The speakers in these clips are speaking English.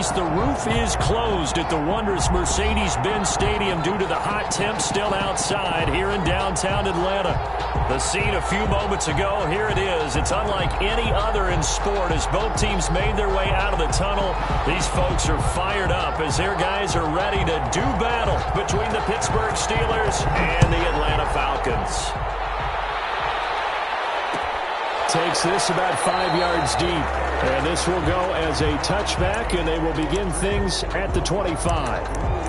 East, the roof is closed at the wondrous Mercedes-Benz Stadium due to the hot temps still outside here in downtown Atlanta. The scene a few moments ago, here it is. It's unlike any other in sport as both teams made their way out of the tunnel. These folks are fired up as their guys are ready to do battle between the Pittsburgh Steelers and the Atlanta Falcons. Takes this about 5 yards deep. And this will go as a touchback, and they will begin things at the 25.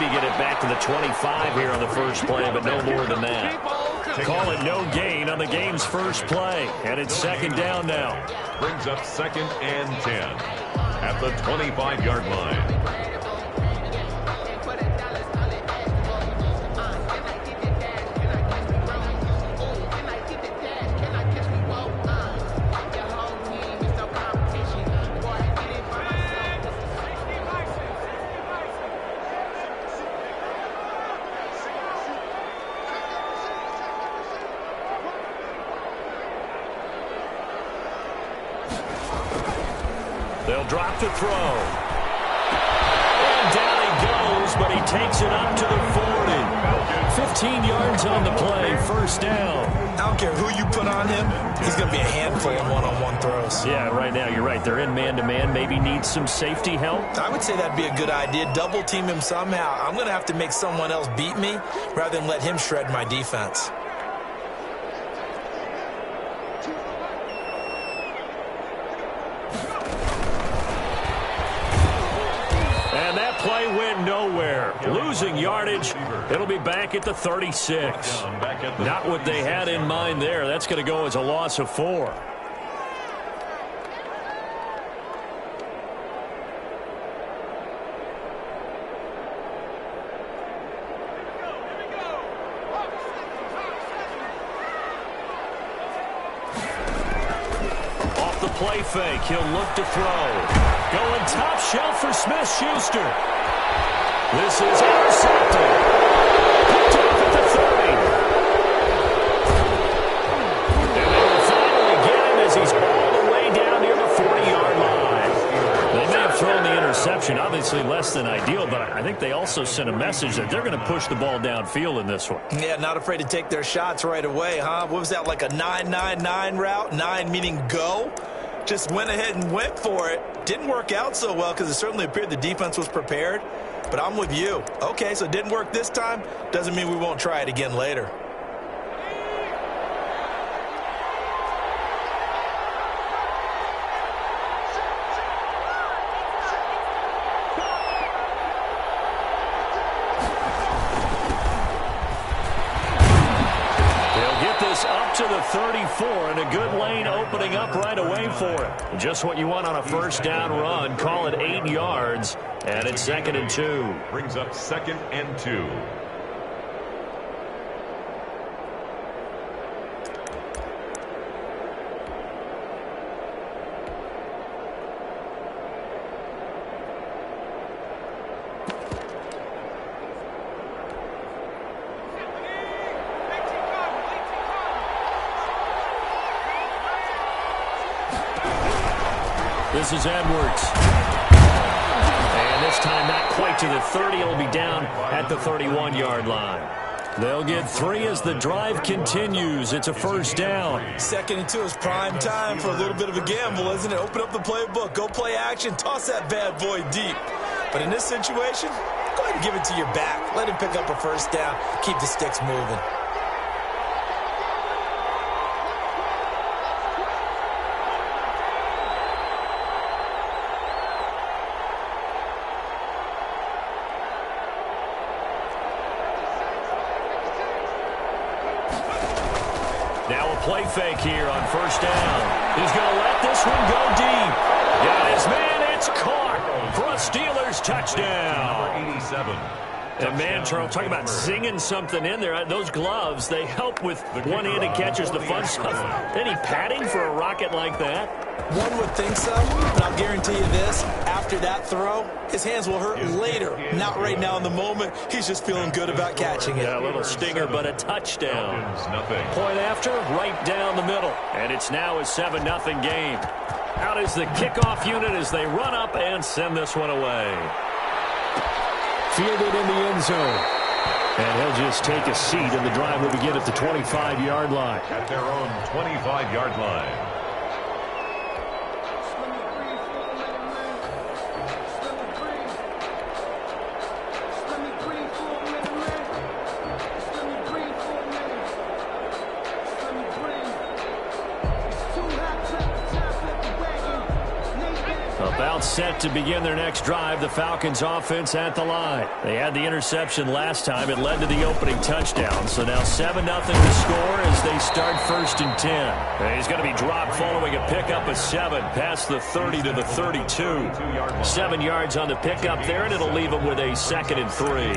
Get it back to the 25 here on the first play, but no more than that. Call it no gain on the game's first play, and it's second down now. Brings up 2nd and 10 at the 25-yard line. They'll drop to throw. And down he goes, but he takes it up to the 40. 15 yards on the play, first down. I don't care who you put on him, he's going to be a handful in one-on-one throws. Yeah, right now, you're right. They're in man-to-man, maybe needs some safety help. I would say that'd be a good idea. Double team him somehow. I'm going to have to make someone else beat me rather than let him shred my defense. Play went nowhere. Losing yardage. It'll be back at the 36. Not what they had in mind there. That's going to go as a loss of 4. Off the play fake. He'll look to throw. Going top shelf for Smith-Schuster. This is intercepted. Picked off at the 30. And they will finally get him as he's all the way down near the 40-yard line. They may have thrown the interception, obviously less than ideal, but I think they also sent a message that they're going to push the ball downfield in this one. Yeah, not afraid to take their shots right away, huh? What was that, like a 9-9-9 route? 9 meaning go? Just went ahead and went for it. Didn't work out so well because it certainly appeared the defense was prepared. But I'm with you. Okay, so it didn't work this time. Doesn't mean we won't try it again later. Up to the 34, and a good lane opening up right away for it. Just what you want on a first down run. Call it 8 yards, and it's 2nd and 2. Brings up 2nd and 2. This is Edwards. And this time not quite to the 30. It'll be down at the 31-yard line. They'll get 3 as the drive continues. It's a first down. 2nd and 2 is prime time for a little bit of a gamble, isn't it? Open up the playbook. Go play action. Toss that bad boy deep. But in this situation, go ahead and give it to your back. Let him pick up a first down. Keep the sticks moving. Now a play fake here on first down. He's going to let this one go deep. Got his man. It's touchdown. Number 87. And man, Charles, talking about zinging something in there. Those gloves, they help with one-handed catches, the fun stuff. Any padding for a rocket like that? One would think so, but I'll guarantee you this. After that throw, his hands will hurt later. Not right now in the moment. He's just feeling good about catching it. Yeah, a little stinger, but a touchdown. Nothing. Point after, right down the middle. And it's now a 7-0 game. Out is the kickoff unit as they run up and send this one away. Fielded in the end zone. And he'll just take a seat, and the drive will begin at the 25-yard line. At their own 25-yard line. About set to begin their next drive, the Falcons offense at the line. They had the interception last time. It led to the opening touchdown. So now 7-0 to score as they start 1st and 10. And he's going to be dropped following a pickup of 7 past the 30 to the 32. 7 yards on the pickup there, and it'll leave him with a 2nd and 3.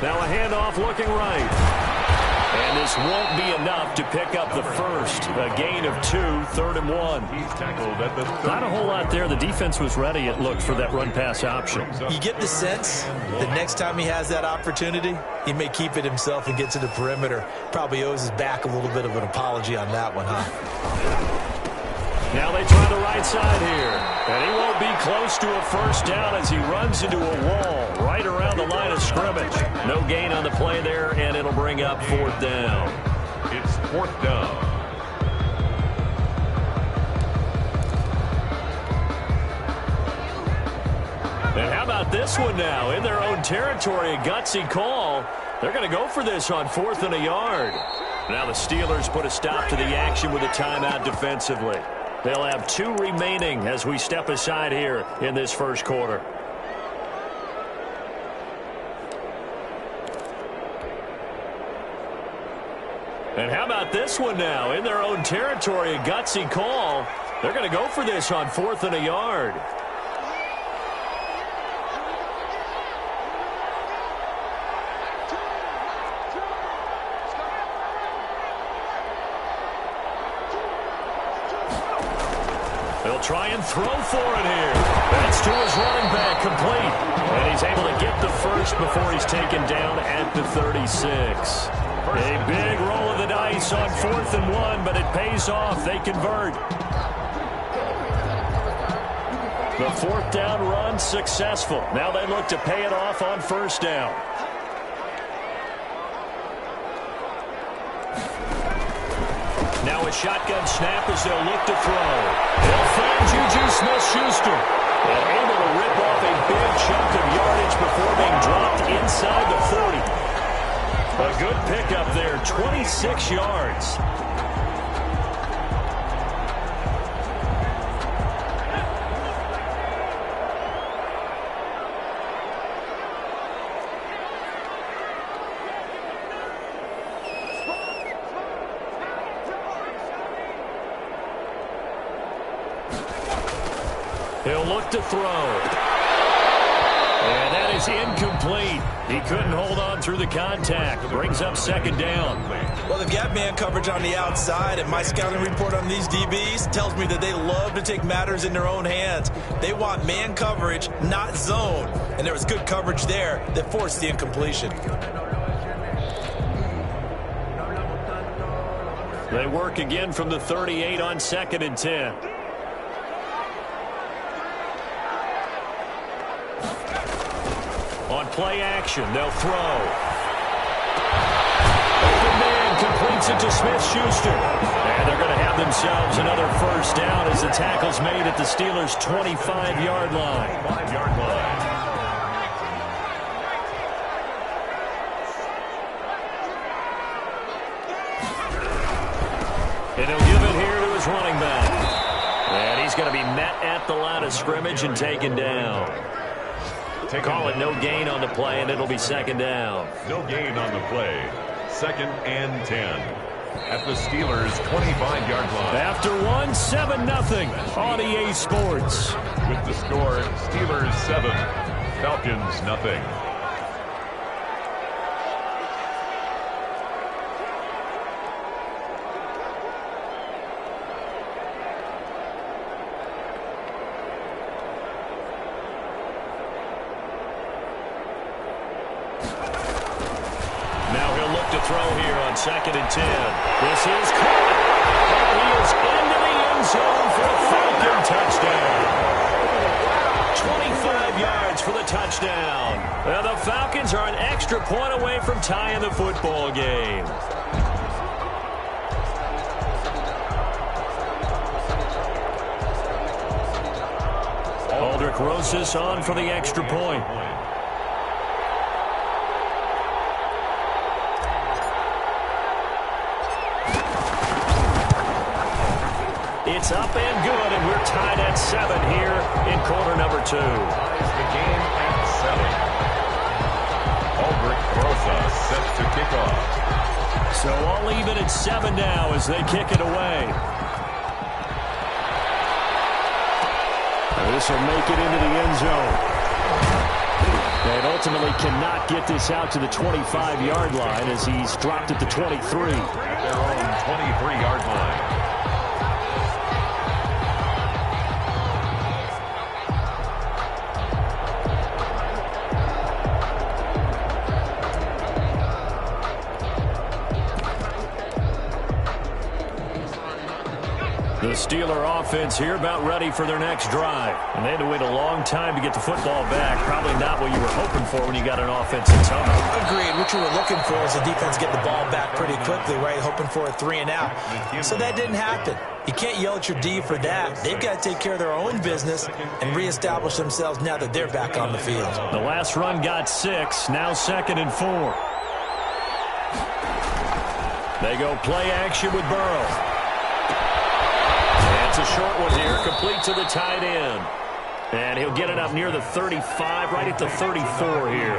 Now a handoff looking right. And this won't be enough to pick up the first. A gain of 2, 3rd and 1. He's tackled at the 30. Not a whole lot there. The defense was ready, it looked, for that run-pass option. You get the sense that next time he has that opportunity, he may keep it himself and get to the perimeter. Probably owes his back a little bit of an apology on that one, huh? Now they try the right side here. And he won't be close to a first down as he runs into a wall right around the line of scrimmage. No gain on the play there, and it'll bring up 4th down. It's 4th down. And how about this one now? In their own territory, a gutsy call. They're going to go for this on 4th and a yard. Now the Steelers put a stop to the action with a timeout defensively. They'll have 2 remaining as we step aside here in this first quarter. And how about this one now? In their own territory, a gutsy call. They're going to go for this on 4th and a yard. They'll try and throw for it here. That's to his running back, complete. And he's able to get the first before he's taken down at the 36. A big roll of the dice on 4th and 1, but it pays off. They convert. The 4th down run successful. Now they look to pay it off on 1st down. Now a shotgun snap as they'll look to throw. They'll find Juju Smith-Schuster. And able to rip off a big chunk of yardage before being dropped inside the 40. A good pickup there, 26 yards. He'll look to throw. And that is incomplete. He couldn't hold on through the contact. Brings up 2nd down. Well, they've got man coverage on the outside, and my scouting report on these DBs tells me that they love to take matters in their own hands. They want man coverage, not zone. And there was good coverage there that forced the incompletion. They work again from the 38 on 2nd and 10. On play action, they'll throw. Open man completes it to Smith-Schuster. And they're going to have themselves another first down as the tackle's made at the Steelers' 25-yard line. 5-yard line. And he'll give it here to his running back. And he's going to be met at the line of scrimmage and taken down. Call it no gain on the play, and it'll be second down. No gain on the play. 2nd and 10 at the Steelers' 25-yard line. After 7-0 on EA Sports. With the score, Steelers 7, Falcons nothing. Now he'll look to throw here on 2nd and 10. This is caught. He is into the end zone for a Falcon touchdown. 25 yards for the touchdown. Well, the Falcons are an extra point away from tying the football game. Aldrich Rosas on for the extra point. It's up and good, and we're tied at 7 here in quarter number 2. Ties the game at 7. Aldrich Rosas set to kick off. So all even at 7 now as they kick it away. This will make it into the end zone. And ultimately cannot get this out to the 25-yard line as he's dropped at the 23. At their own 23-yard line. The Steeler offense here about ready for their next drive. And they had to wait a long time to get the football back. Probably not what you were hoping for when you got an offensive tunnel. Agreed. What you were looking for is the defense getting the ball back pretty quickly, right? Hoping for a 3-and-out. So that didn't happen. You can't yell at your D for that. They've got to take care of their own business and reestablish themselves now that they're back on the field. The last run got 6. Now 2nd and 4. They go play action with Burrow. It's a short one here, complete to the tight end. And he'll get it up near the 35, right at the 34 here.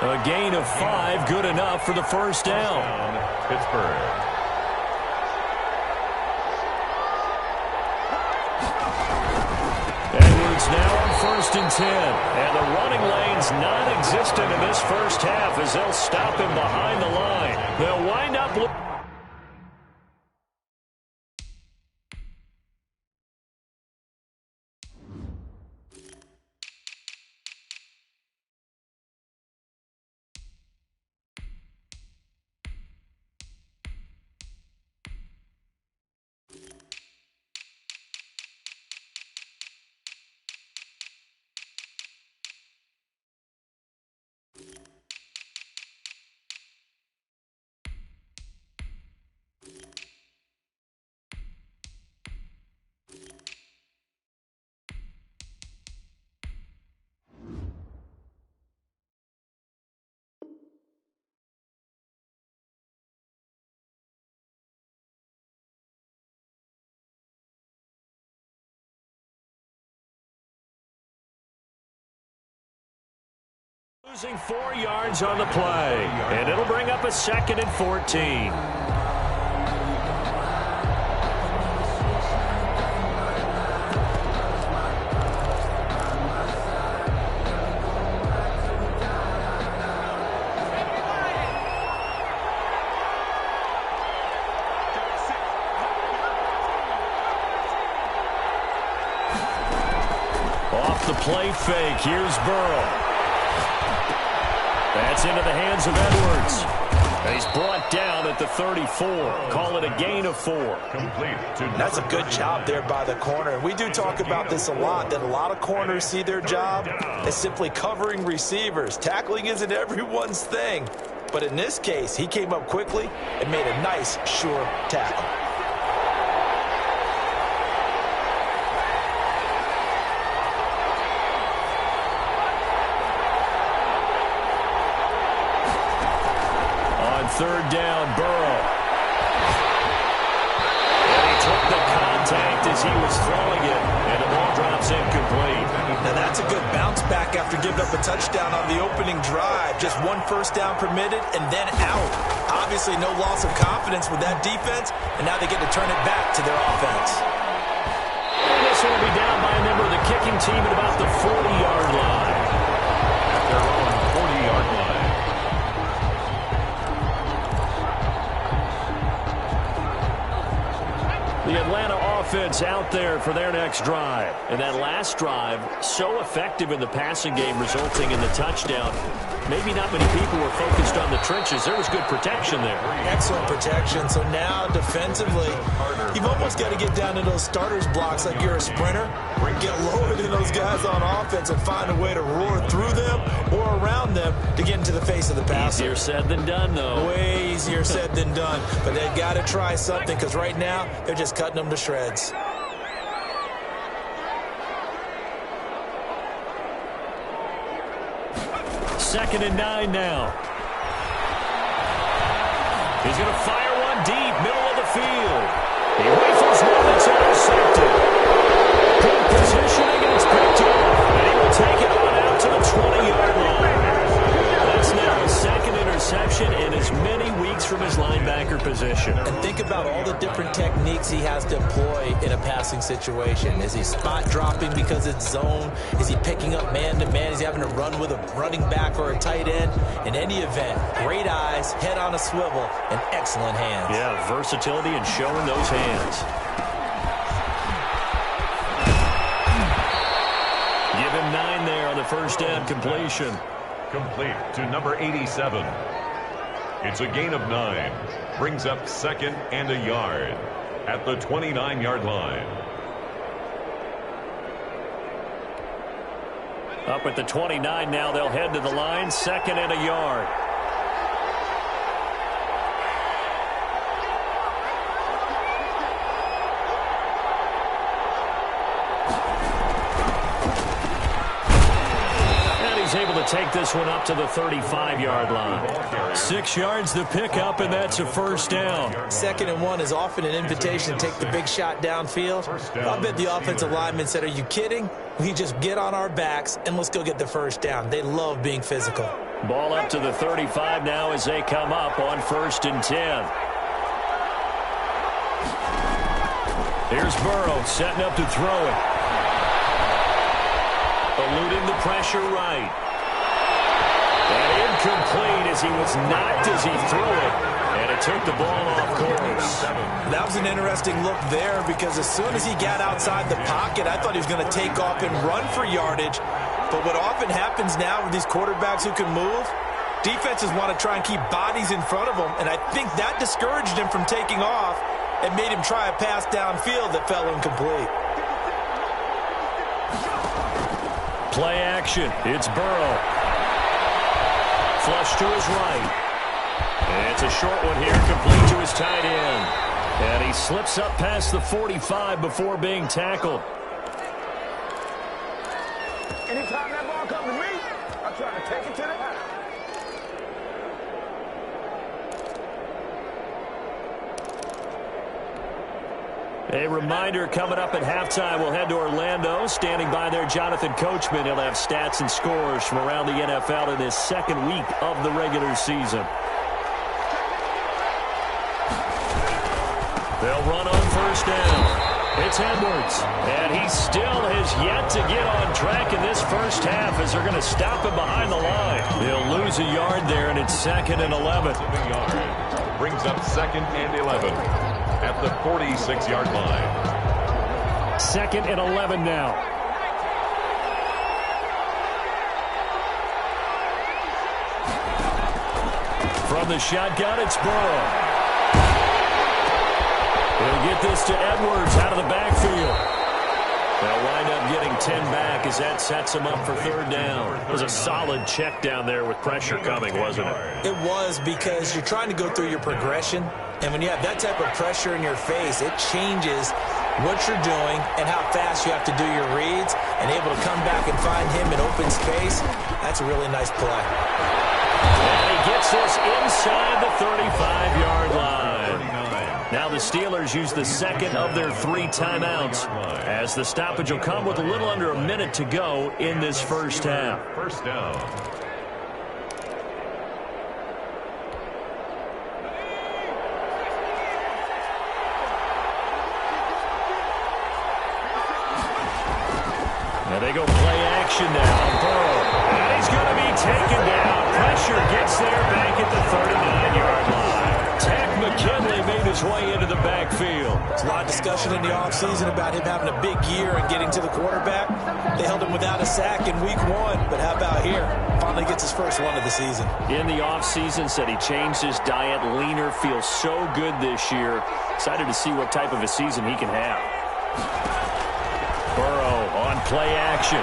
A gain of 5, good enough for the first down. Pittsburgh. Edwards now on 1st and 10. And the running lane's non-existent in this first half as they'll stop him behind the line. They'll wind up... Losing 4 yards on the play, and it'll bring up a 2nd and 14. Off the play fake, here's Burrow. That's into the hands of Edwards. He's brought down at the 34. Call it a gain of 4. Complete. That's a good job there by the corner. We do talk about this a lot, that a lot of corners see their job as simply covering receivers. Tackling isn't everyone's thing. But in this case, he came up quickly and made a nice, sure tackle. Third down, Burrow. And he took the contact as he was throwing it, and the ball drops incomplete. Now that's a good bounce back after giving up a touchdown on the opening drive. Just one first down permitted and then out. Obviously no loss of confidence with that defense, and now they get to turn it back to their offense. And this will be down by a member of the kicking team at about the 40-yard line. At their own 40-yard line. The Atlanta offense out there for their next drive. And that last drive, so effective in the passing game, resulting in the touchdown. Maybe not many people were focused on the trenches. There was good protection there. Excellent protection. So now defensively, you've almost got to get down to those starters blocks like you're a sprinter. Get lower than those guys on offense and find a way to roar through them or around them to get into the face of the passer. Easier said than done, though. Way easier said than done. But they've got to try something because right now they're just cutting them to shreds. Second and 9 now. He's going to fire one deep, middle of the field. He rifles one that's intercepted. Good positioning, and it's picked up. And he will take it on out to the 20-yard line. That's now his second interception in as many weeks from his linebacker position. And think about all the different techniques he has to employ in a passing situation. Is he spot dropping because it's zone? Is he picking up man-to-man? Is he having to run with a running back or a tight end? In any event, great eyes, head on a swivel, and excellent hands. Yeah, versatility and showing those hands. Give him 9 there on the first down completion. Complete to number 87. It's a gain of 9. Brings up second and a yard at the 29-yard line. Up at the 29 now, they'll head to the line, second and a yard. Able to take this one up to the 35-yard line. 6 yards the pickup, and that's a first down. Second and 1 is often an invitation to take the big shot downfield. I bet the offensive lineman said, are you kidding? We just get on our backs and let's go get the first down. They love being physical. Ball up to the 35 now as they come up on 1st and 10. Here's Burrow setting up to throw it. Eluding the pressure right. And incomplete as he was knocked as he threw it. And it took the ball off course. That was an interesting look there because as soon as he got outside the pocket, I thought he was going to take off and run for yardage. But what often happens now with these quarterbacks who can move, defenses want to try and keep bodies in front of them. And I think that discouraged him from taking off and made him try a pass downfield that fell incomplete. Play action. It's Burrow. Flush to his right. And it's a short one here, complete to his tight end. And he slips up past the 45 before being tackled. Anytime that ball comes to me, I'm trying to take it to the house. A reminder coming up at halftime, we'll head to Orlando. Standing by there, Jonathan Coachman. He'll have stats and scores from around the NFL in his second week of the regular season. They'll run on first down. It's Edwards, and he still has yet to get on track in this first half as they're going to stop him behind the line. They'll lose a yard there, and it's 2nd and 11. Brings up 2nd and 11 at the 46-yard line. 2nd and 11 now. From the shotgun, it's Burrow. He'll get this to Edwards out of the backfield. They'll wind up getting 10 back as that sets him up for 3rd down. It was a solid check down there with pressure coming, wasn't it? It was, because you're trying to go through your progression, and when you have that type of pressure in your face, it changes what you're doing and how fast you have to do your reads, and able to come back and find him in open space. That's a really nice play. And he gets this inside the 35-yard line. Now the Steelers use the second of their 3 timeouts, as the stoppage will come with a little under a minute to go in this first half. First down. Now they go play action now. Burrow. And he's going to be taken down. Pressure gets there back at the 39-yard line. Tech McKinley made his way into the backfield. There's a lot of discussion in the offseason about him having a big year and getting to the quarterback. They held him without a sack in week 1, but how about here? Finally gets his first one of the season. In the offseason, said he changed his diet, leaner, feels so good this year. Excited to see what type of a season he can have. Burrow on play action.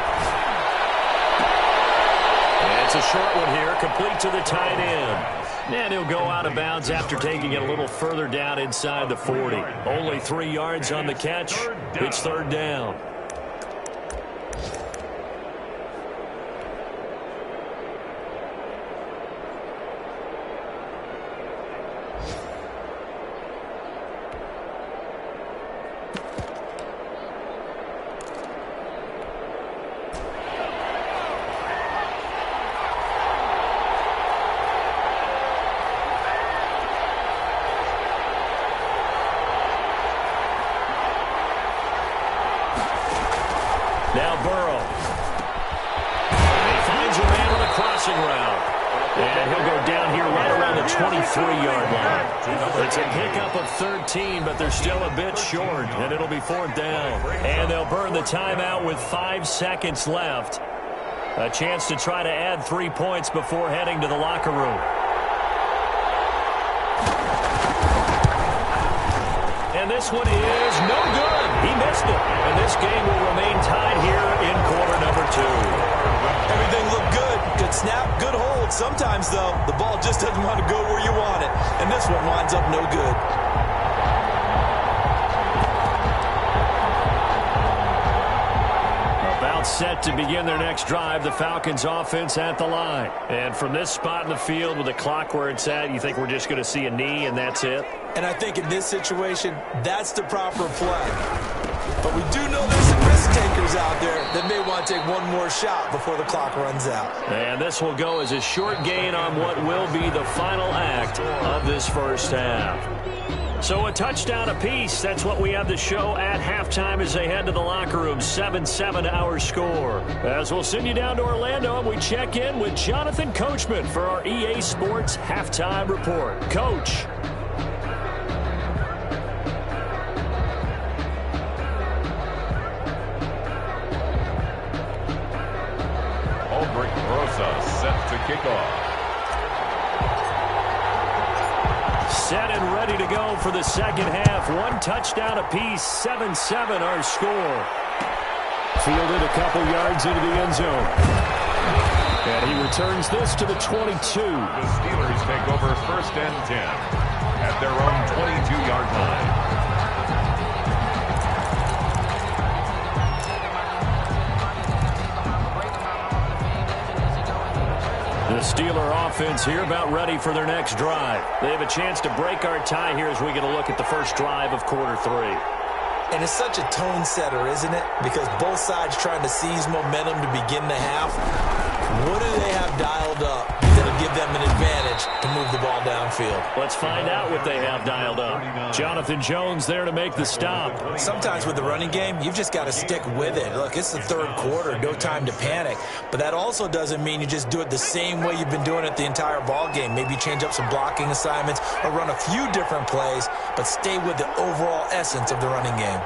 It's a short one here, complete to the tight end. And he'll go out of bounds after taking it a little further down inside the 40. Only 3 yards on the catch. It's third down. Now Burrow. And he finds a man on the crossing route. And he'll go down here right around the 23-yard line. It's a pickup of 13, but they're still a bit short, and it'll be fourth down. And they'll burn the timeout with 5 seconds left. A chance to try to add 3 points before heading to the locker room. And this one is no good. He missed it. And this game will remain tied here in quarter number 2. Everything looked good. Good snap, good hold. Sometimes, though, the ball just doesn't want to go where you want it. And this one winds up no good. About set to begin their next drive, the Falcons offense at the line. And from this spot in the field with the clock where it's at, you think we're just going to see a knee and that's it? And I think in this situation, that's the proper play. But we do know there's some risk takers out there that may want to take one more shot before the clock runs out. And this will go as a short gain on what will be the final act of this first half. So a touchdown apiece. That's what we have to show at halftime as they head to the locker room. 7-7 our score. As we'll send you down to Orlando and we check in with Jonathan Coachman for our EA Sports Halftime Report. Coach. Set to kick off. Set and ready to go for the second half. 1 touchdown apiece. 7-7 our score. Fielded a couple yards into the end zone. And he returns this to the 22. The Steelers take over first and 10 at their own 22-yard line. The Steeler offense here about ready for their next drive. They have a chance to break our tie here as we get a look at the first drive of quarter 3. And it's such a tone setter, isn't it? Because both sides trying to seize momentum to begin the half. What do they have dialed up that'll give them an advantage to move the ball downfield? Let's find out what they have dialed up. Jonathan Jones there to make the stop. Sometimes with the running game, you've just got to stick with it. Look, it's the third quarter, no time to panic. But that also doesn't mean you just do it the same way you've been doing it the entire ball game. Maybe change up some blocking assignments or run a few different plays, but stay with the overall essence of the running game.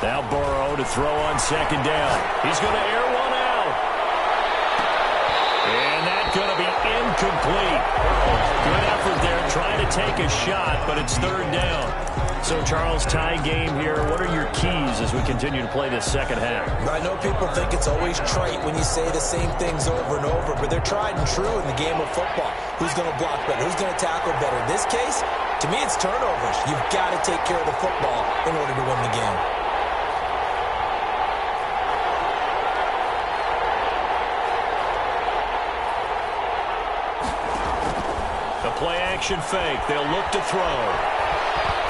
Now Burrow to throw on second down. He's going to air one out. And that's going to be incomplete. Good effort there trying to take a shot, but it's third down. So, Charles, tie game here. What are your keys as we continue to play this second half? I know people think it's always trite when you say the same things over and over, but they're tried and true in the game of football. Who's going to block better? Who's going to tackle better? In this case, to me, it's turnovers. You've got to take care of the football in order to win the game. The play action fake. They'll look to throw.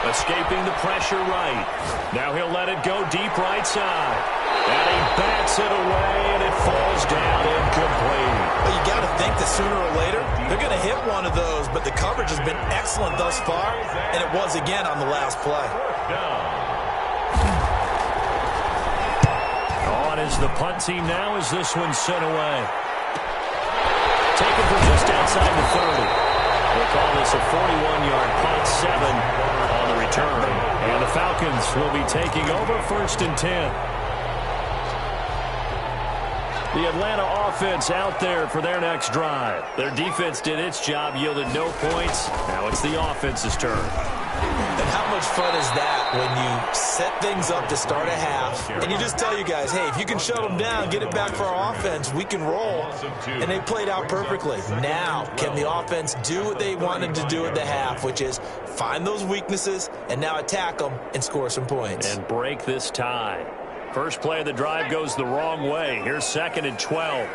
Escaping the pressure right. Now he'll let it go deep right side. And he bats it away, and it falls down incomplete. Well, you got to think that sooner or later, they're going to hit one of those, but the coverage has been excellent thus far, and it was again on the last play. On is the punt team now as this one's sent away. Taken from just outside the 30. We'll call this a 41-yard punt, 7 on the return. And the Falcons will be taking over 1st and 10. The Atlanta offense out there for their next drive. Their defense did its job, yielded no points. Now it's the offense's turn. And how much fun is that when you set things up to start a half, and you just tell you guys, hey, if you can shut them down, get it back for our offense, we can roll. And they played out perfectly. Now, can the offense do what they wanted to do at the half, which is find those weaknesses and now attack them and score some points. And break this tie. First play of the drive goes the wrong way. Here's 2nd and 12.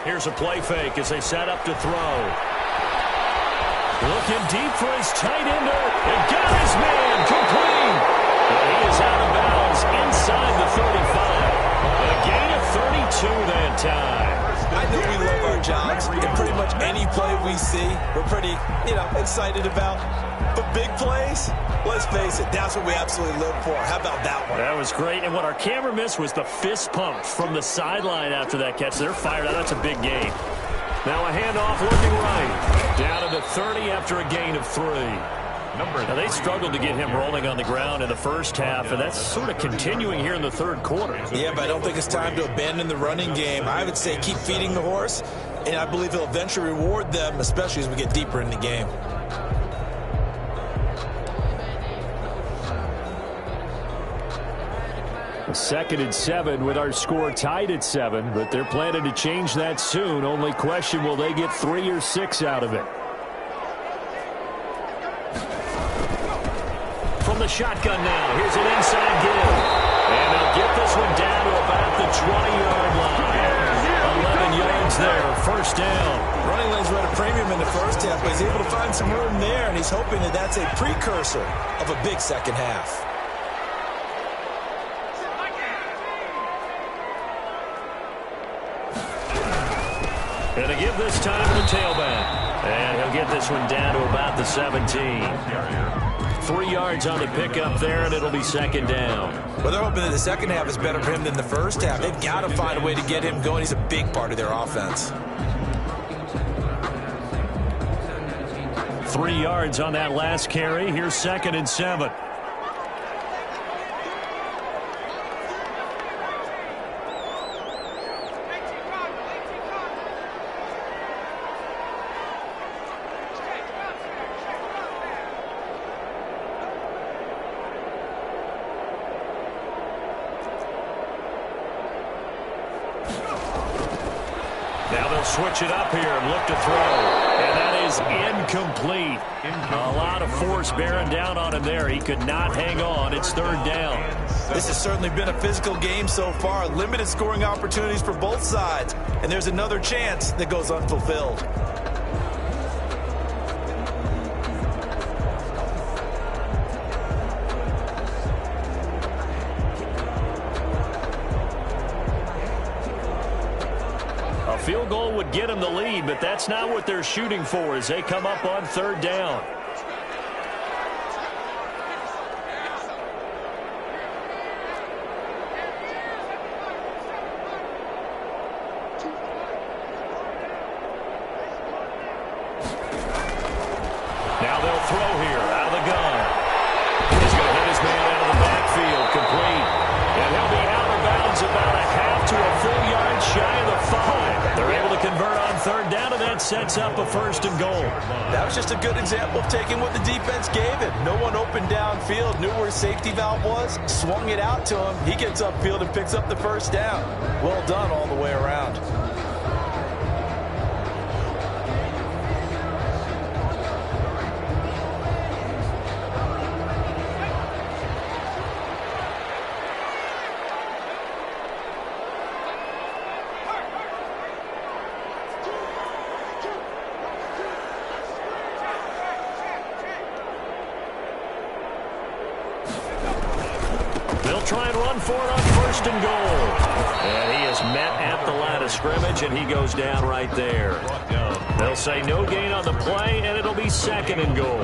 Here's a play fake as they set up to throw. Looking deep for his tight ender. And got his man complete. And he is out of bounds inside the 35. A gain of 32 that time. I know we love our jobs, and pretty much any play we see, we're pretty, excited about. But big plays, let's face it, that's what we absolutely live for. How about that one? That was great, and what our camera missed was the fist pump from the sideline after that catch. They're fired out. That's a big gain. Now a handoff looking right. Down to the 30 after a gain of 3. Now they struggled to get him rolling on the ground in the first half, and that's sort of continuing here in the third quarter. Yeah, but I don't think it's time to abandon the running game. I would say keep feeding the horse, and I believe he'll eventually reward them, especially as we get deeper in the game. Second and 7 with our score tied at 7, but they're planning to change that soon. Only question, will they get 3 or 6 out of it? From the shotgun now, here's an inside give. And they'll get this one down to about the 20-yard line. 11 yards there, first down. Running lanes were at a premium in the first half, but he's able to find some room there, and he's hoping that that's a precursor of a big second half. And to give this time to the tailback. And he'll get this one down to about the 17. 3 yards on the pickup there, and it'll be second down. Well, they're hoping that the second half is better for him than the first half. They've got to find a way to get him going. He's a big part of their offense. 3 yards on that last carry. Here's 2nd and 7. Switch it up here and look to throw. And that is incomplete. A lot of force bearing down on him there. He could not hang on. It's third down. This has certainly been a physical game so far. Limited scoring opportunities for both sides. And there's another chance that goes unfulfilled. Field goal would get them the lead, but that's not what they're shooting for as they come up on third down. Now they'll throw here out of the gun. He's going to hit his man out of the backfield, complete. And he'll be out of bounds about a half to a full yard shy of the 5. They're able to convert on third down, and that sets up a first and goal. That was just a good example of taking what the defense gave him. No one open downfield, knew where his safety valve was, swung it out to him. He gets upfield and picks up the first down. Well done all the way around. for it on first and goal. And he is met at the line of scrimmage, and he goes down right there. They'll say no gain on the play, and it'll be second and goal.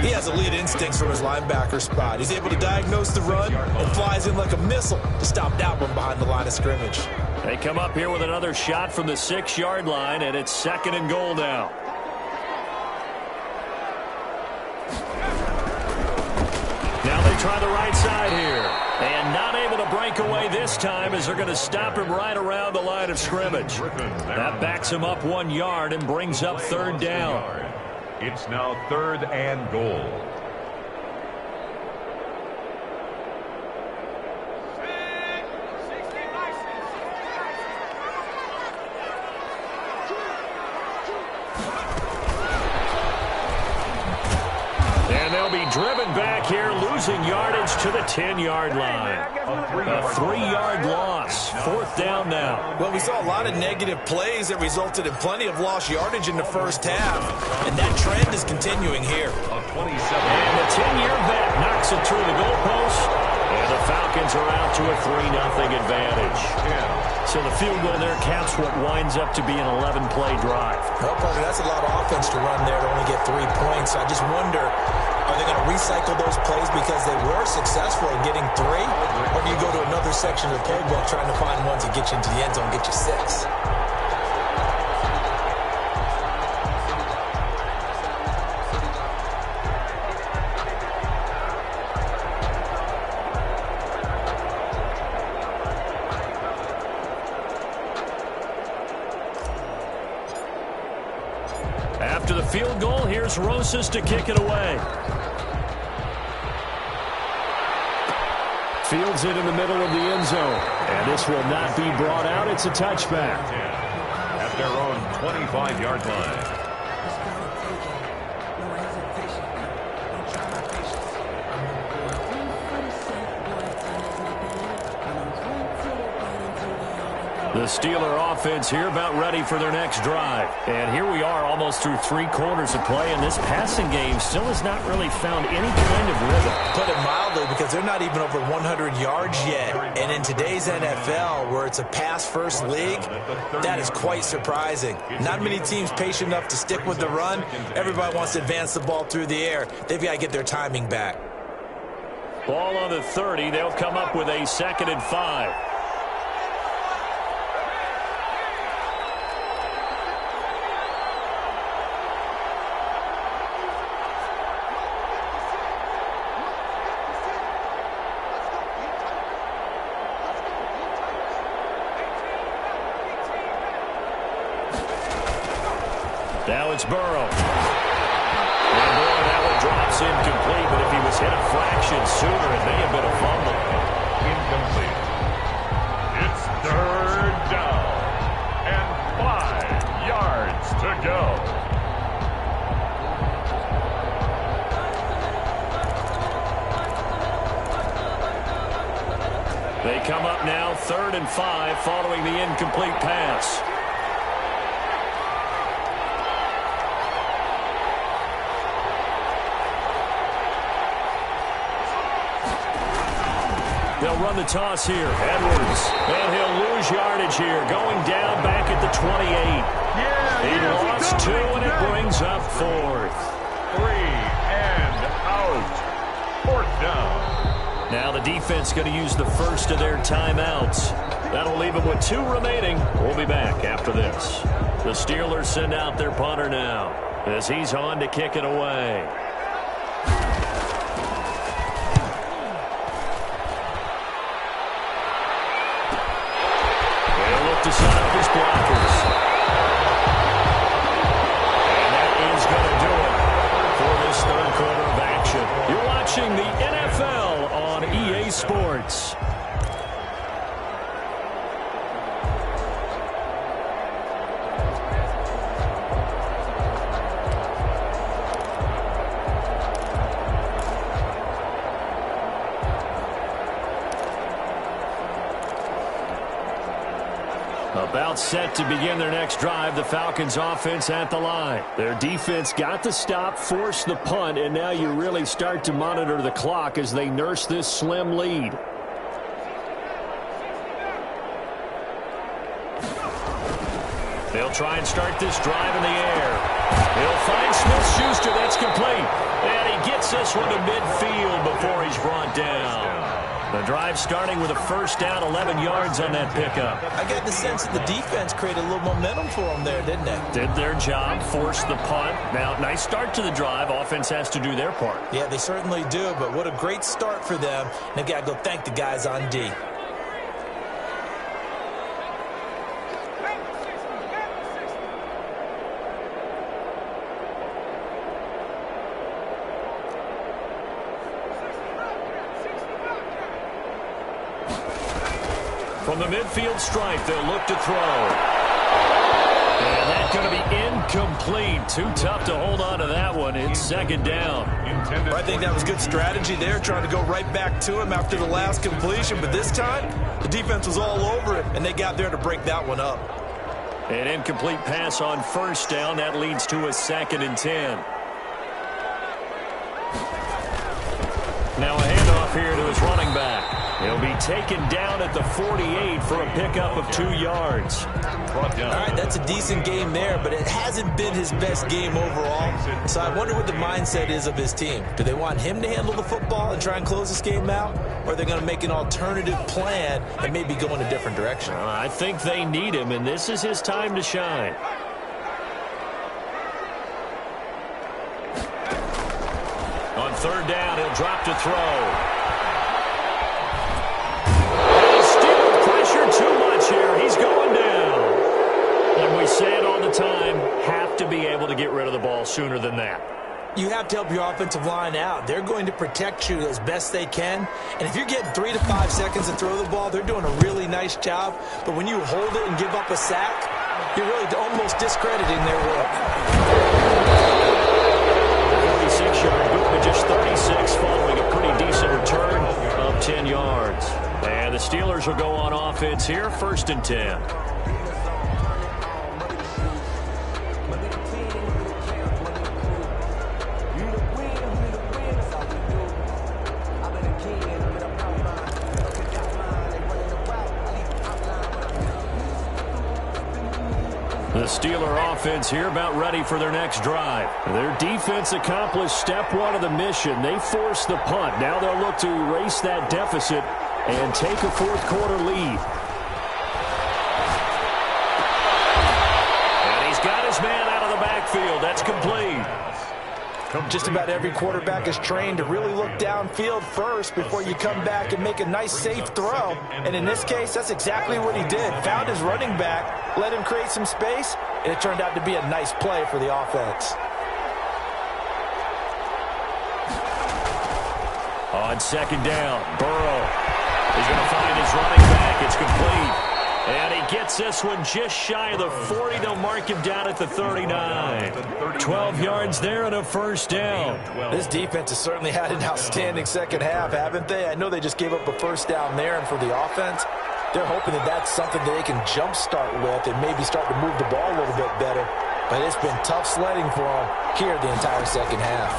He has elite instincts from his linebacker spot. He's able to diagnose the run and flies in like a missile to stop that one behind the line of scrimmage. They come up here with another shot from the 6-yard line, and it's second and goal now. Now they try the right side here. And not able to break away this time as they're going to stop him right around the line of scrimmage. That backs him up 1 yard and brings up third down. It's now third and goal. And they'll be driven back here, losing yardage to the 10-yard line. A 3-yard loss. Fourth down now. Well, we saw a lot of negative plays that resulted in plenty of lost yardage in the first half. And that trend is continuing here. And the 10-year vet knocks it through the goalpost. And the Falcons are out to a 3-0 advantage. So the field goal there caps what winds up to be an 11-play drive. Well, Parker, that's a lot of offense to run there to only get 3 points. I just wonder, are they going to recycle those plays because they were successful in getting 3? Or do you go to another section of the playbook trying to find ones that get you into the end zone, get you 6? After the field goal, here's Rosas to kick it away. Fields it in the middle of the end zone. And this will not be brought out. It's a touchback. At their own 25-yard line. The Steeler offense here about ready for their next drive. And here we are almost through 3 quarters of play, and this passing game still has not really found any kind of rhythm. Put it mildly, because they're not even over 100 yards yet. And in today's NFL, where it's a pass-first league, that is quite surprising. Not many teams patient enough to stick with the run. Everybody wants to advance the ball through the air. They've got to get their timing back. Ball on the 30. They'll come up with a 2nd and 5. Now it's Burrow. And boy, that one drops incomplete, but if he was hit a fraction sooner, it may have been a fumble. Incomplete. It's third down. And 5 yards to go. They come up now 3rd and 5 following the incomplete pass. They'll run the toss here. Edwards. And he'll lose yardage here. Going down back at the 28. He lost 2, and it brings up 4th. 3 and out. 4th down. Now the defense going to use the first of their timeouts. That'll leave them with 2 remaining. We'll be back after this. The Steelers send out their punter now as he's on to kick it away. To set up his blockers. And that is going to do it for this 3rd quarter of action. You're watching the NFL on EA Sports. About set to begin their next drive, the Falcons offense at the line. Their defense got the stop, forced the punt, and now you really start to monitor the clock as they nurse this slim lead. They'll try and start this drive in the air. He'll find Smith-Schuster. That's complete. And he gets this one to midfield before he's brought down. The drive starting with a first down, 11 yards on that pickup. I got the sense that the defense created a little momentum for them there, didn't they? Did their job, forced the punt. Now, nice start to the drive. Offense has to do their part. Yeah, they certainly do, but what a great start for them. And they got to go thank the guys on D. From the midfield stripe, they'll look to throw. And that's going to be incomplete. Too tough to hold on to that one. It's second down. I think that was good strategy there, trying to go right back to him after the last completion. But this time, the defense was all over it, and they got there to break that one up. An incomplete pass on first down. That leads to a 2nd and 10. Now a handoff here to his running back. He'll be taken down at the 48 for a pickup of 2 yards. All right, that's a decent game there, but it hasn't been his best game overall. So I wonder what the mindset is of his team. Do they want him to handle the football and try and close this game out? Or are they going to make an alternative plan and maybe go in a different direction? I think they need him, and this is his time to shine. On third down, he'll drop to throw. Too much here. He's going down. And we say it all the time, have to be able to get rid of the ball sooner than that. You have to help your offensive line out. They're going to protect you as best they can. And if you're getting 3 to 5 seconds to throw the ball, they're doing a really nice job. But when you hold it and give up a sack, you're really almost discrediting their work. 46-yard boot, but just 36 following a pretty decent return of 10 yards. And the Steelers will go on offense here, 1st and 10. The Steeler offense here about ready for their next drive. Their defense accomplished step 1 of the mission. They forced the punt. Now they'll look to erase that deficit and take a 4th quarter lead. And he's got his man out of the backfield. That's complete. Just about every quarterback is trained to really look downfield first before you come back and make a nice, safe throw. And in this case, that's exactly what he did. Found his running back, let him create some space, and it turned out to be a nice play for the offense. On 2nd down, Burrow is going to find his running back. It's complete. And he gets this one just shy of the 40. They'll mark him down at the 39. 12 yards there and a first down. This defense has certainly had an outstanding second half, haven't they? I know they just gave up a first down there, and for the offense, they're hoping that that's something that they can jumpstart with and maybe start to move the ball a little bit better. But it's been tough sledding for them here the entire second half.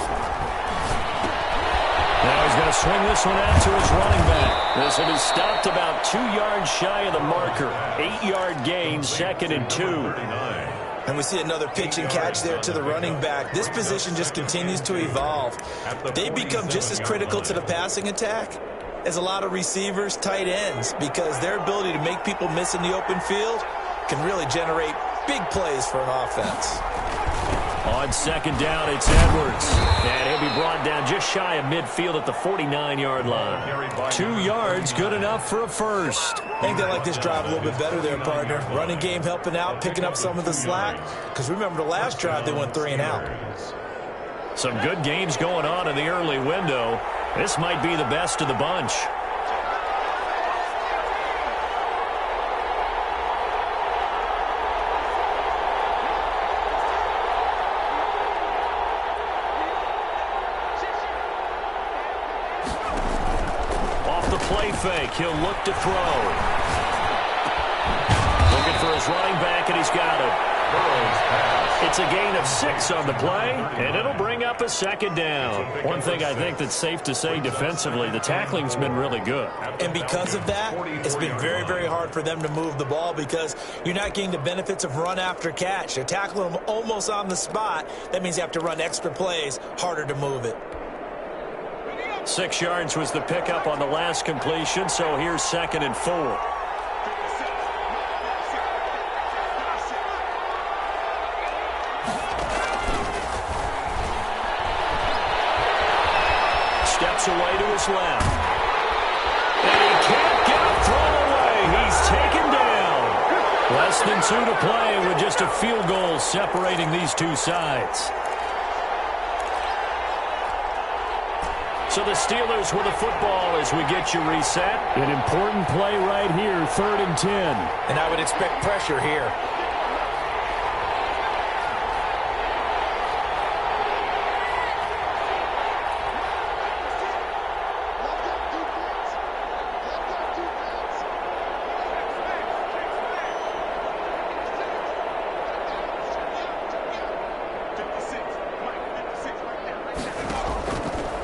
Now he's going to swing this one out to his running back. This one is stopped about 2 yards shy of the marker. 8-yard gain, 2nd and 2. And we see another pitch and catch there to the running back. This position just continues to evolve. They become just as critical to the passing attack as a lot of receivers, tight ends, because their ability to make people miss in the open field can really generate big plays for an offense. On 2nd down, it's Edwards. And he'll be brought down just shy of midfield at the 49-yard line. 2 yards, good enough for a first. I think they like this drive a little bit better there, partner. Running game helping out, picking up some of the slack. Because remember the last drive, they went 3 and out. Some good games going on in the early window. This might be the best of the bunch. Play fake. He'll look to throw. Looking for his running back, and he's got him. It's a gain of 6 on the play, and it'll bring up a second down. One thing I think that's safe to say defensively, the tackling's been really good. And because of that, it's been very, very hard for them to move the ball because you're not getting the benefits of run after catch. They're tackling them almost on the spot. That means you have to run extra plays, harder to move it. 6 yards was the pickup on the last completion, so here's 2nd and 4. Steps away to his left. And he can't get a throw away. He's taken down. Less than 2 to play with just a field goal separating these two sides. So the Steelers with the football as we get you reset. An important play right here, 3rd and 10. And I would expect pressure here.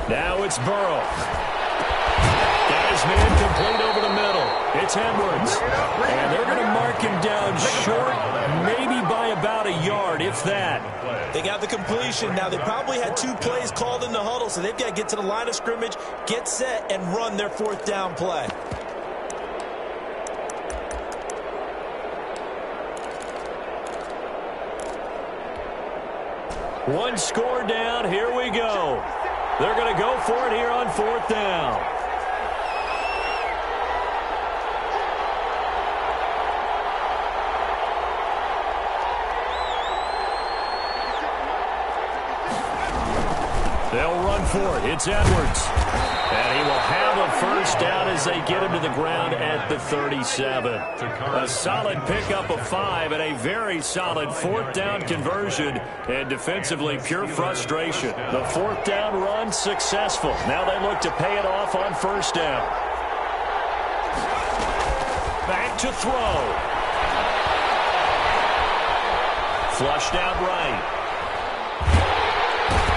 Now it's Burrow. Got his man complete over the middle. It's Edwards. And they're going to mark him down short, maybe by about a yard, if that. They got the completion. Now, they probably had 2 plays called in the huddle, so they've got to get to the line of scrimmage, get set, and run their 4th down play. One score down. Here we go. They're going to go for it here on 4th down. They'll run for it. It's Edwards. And he will have a 1st down as they get him to the ground at the 37. A solid pickup of 5 and a very solid 4th down conversion. And defensively, pure frustration. The 4th down run successful. Now they look to pay it off on 1st down. Back to throw. Flushed out right.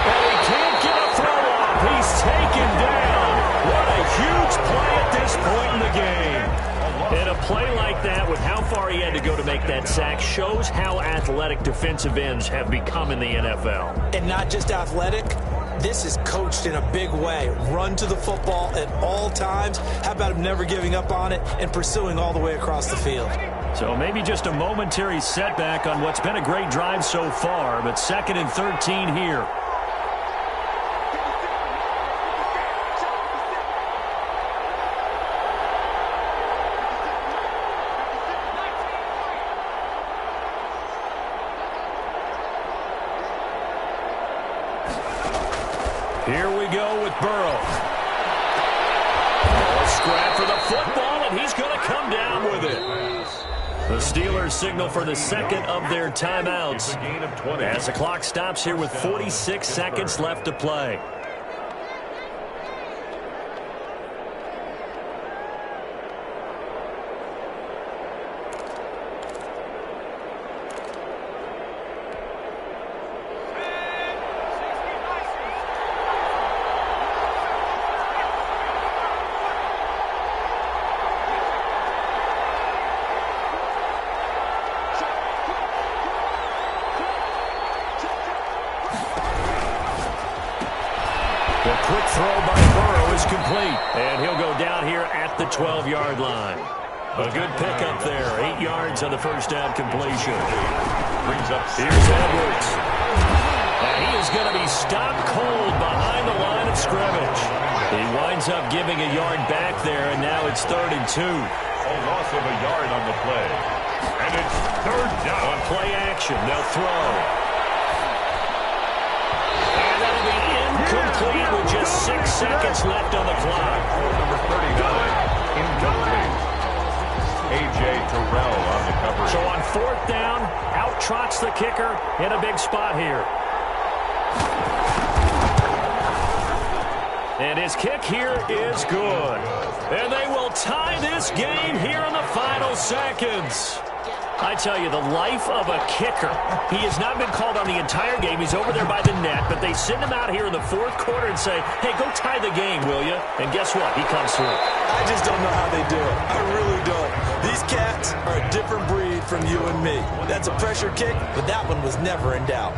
And he can't get a throw off. He's taken down. What a huge play at this point in the game. And a play like that with how far he had to go to make that sack shows how athletic defensive ends have become in the NFL. And not just athletic, this is coached in a big way. Run to the football at all times. How about him never giving up on it and pursuing all the way across the field? So maybe just a momentary setback on what's been a great drive so far, but 2nd and 13 here. Here we go with Burrow. A scrap for the football, and he's going to come down with it. The Steelers signal for the 2nd of their timeouts as the clock stops here with 46 seconds left to play. The quick throw by Burrow is complete, and he'll go down here at the 12-yard line. A good pickup there, 8 yards on the 1st down completion. Brings up Here's Edwards. And he is going to be stopped cold behind the line of scrimmage. He winds up giving a yard back there, and now it's 3rd and 2. a loss of a yard on the play. And it's 3rd down. On play action, they'll throw. Complete with just 6 seconds left on the clock. Number 39, incomplete. A.J. Terrell on the coverage. So on 4th down, out trots the kicker in a big spot here. And his kick here is good. And they will tie this game here in the final seconds. I tell you, the life of a kicker. He has not been called on the entire game. He's over there by the net, but they send him out here in the fourth quarter and say, hey, go tie the game, will you? And guess what? He comes through. I just don't know how they do it. I really don't. These cats are a different breed from you and me. That's a pressure kick, but that one was never in doubt.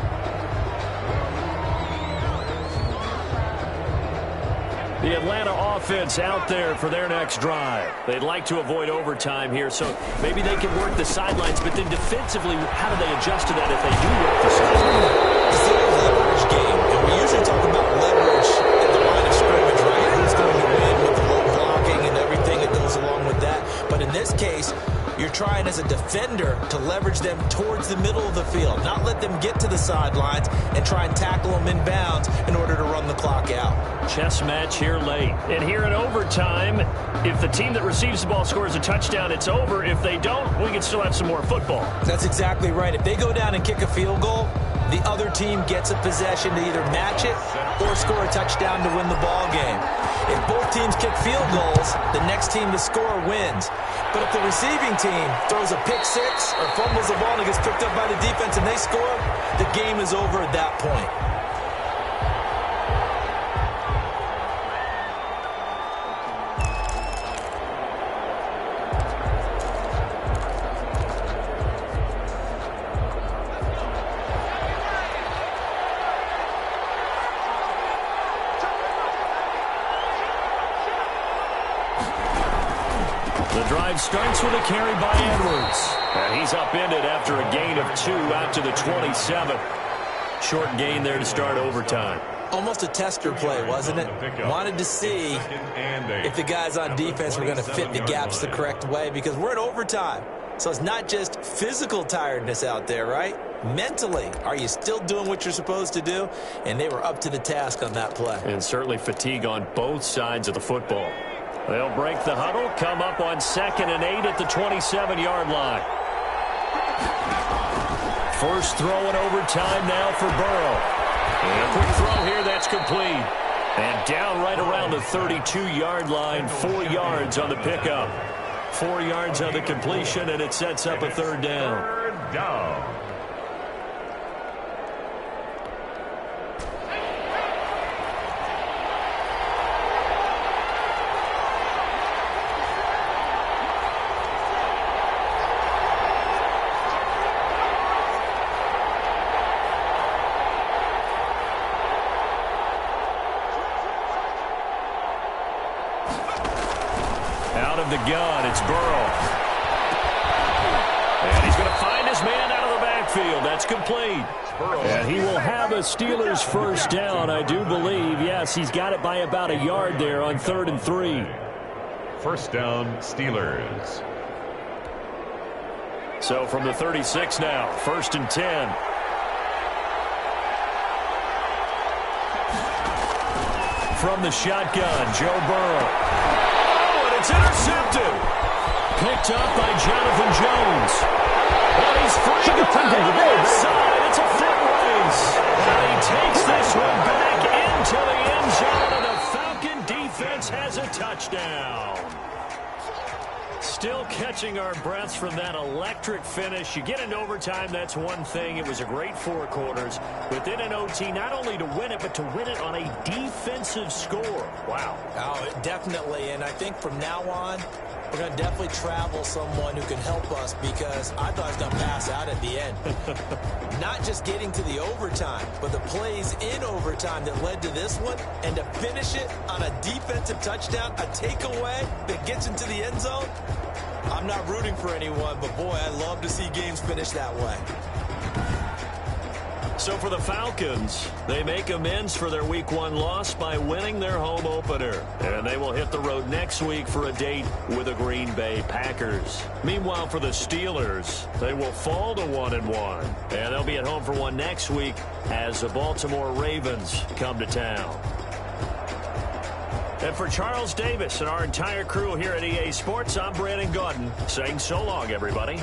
The Atlanta offense out there for their next drive. They'd like to avoid overtime here, so maybe they can work the sidelines, but then defensively, how do they adjust to that if they do work the sidelines? It's a leverage game, and we usually talk about leverage at the line of scrimmage, right? Who's going to win with the low blocking and everything that goes along with that. But in this case, you're trying as a defender to leverage them towards the middle of the field, not let them get to the sidelines and try and tackle them in bounds in order to run the clock out. Chess match here late. And here in overtime, if the team that receives the ball scores a touchdown, it's over. If they don't, we can still have some more football. That's exactly right. If they go down and kick a field goal, the other team gets a possession to either match it or score a touchdown to win the ball game. If both teams kick field goals, the next team to score wins. But if the receiving team throws a pick six or fumbles the ball and it gets picked up by the defense and they score, the game is over at that point. The drive starts with a carry by Edwards. And he's upended after a gain of 2 out to the 27. Short gain there to start overtime. Almost a tester play, wasn't it? Wanted to see if the guys on defense were going to fit the gaps the correct way, because we're in overtime. So it's not just physical tiredness out there, right? Mentally, are you still doing what you're supposed to do? And they were up to the task on that play. And certainly fatigue on both sides of the football. They'll break the huddle, come up on 2nd and 8 at the 27-yard line. First throw in overtime now for Burrow. And a quick throw here, that's complete. And down right around the 32-yard line, 4 yards on the pickup. 4 yards on the completion, and it sets up a third down. Third down. Out of the gun, it's Burrow. And he's going to find his man out of the backfield. That's complete. And he will have a Steelers first down, I do believe. Yes, he's got it by about a yard there on 3rd and 3. First down, Steelers. So from the 36 now, 1st and 10. From the shotgun, Joe Burrow. It's intercepted. Picked up by Jonathan Jones. And he's free to go to the inside. It's a foot race. And he takes this one back into the end zone, and the Falcon defense has a touchdown. Still catching our breaths from that electric finish. You get into overtime, that's one thing. It was a great 4 quarters. Within an OT, not only to win it, but to win it on a defensive score. Wow. Oh, definitely. And I think from now on, we're going to definitely travel someone who can help us, because I thought I was going to pass out at the end. Not just getting to the overtime, but the plays in overtime that led to this one, and to finish it on a defensive touchdown, a takeaway that gets into the end zone. I'm not rooting for anyone, but boy, I love to see games finish that way. So for the Falcons, they make amends for their Week 1 loss by winning their home opener. And they will hit the road next week for a date with the Green Bay Packers. Meanwhile, for the Steelers, they will fall to 1-1. And they'll be at home for one next week as the Baltimore Ravens come to town. And for Charles Davis and our entire crew here at EA Sports, I'm Brandon Gaudin saying so long, everybody.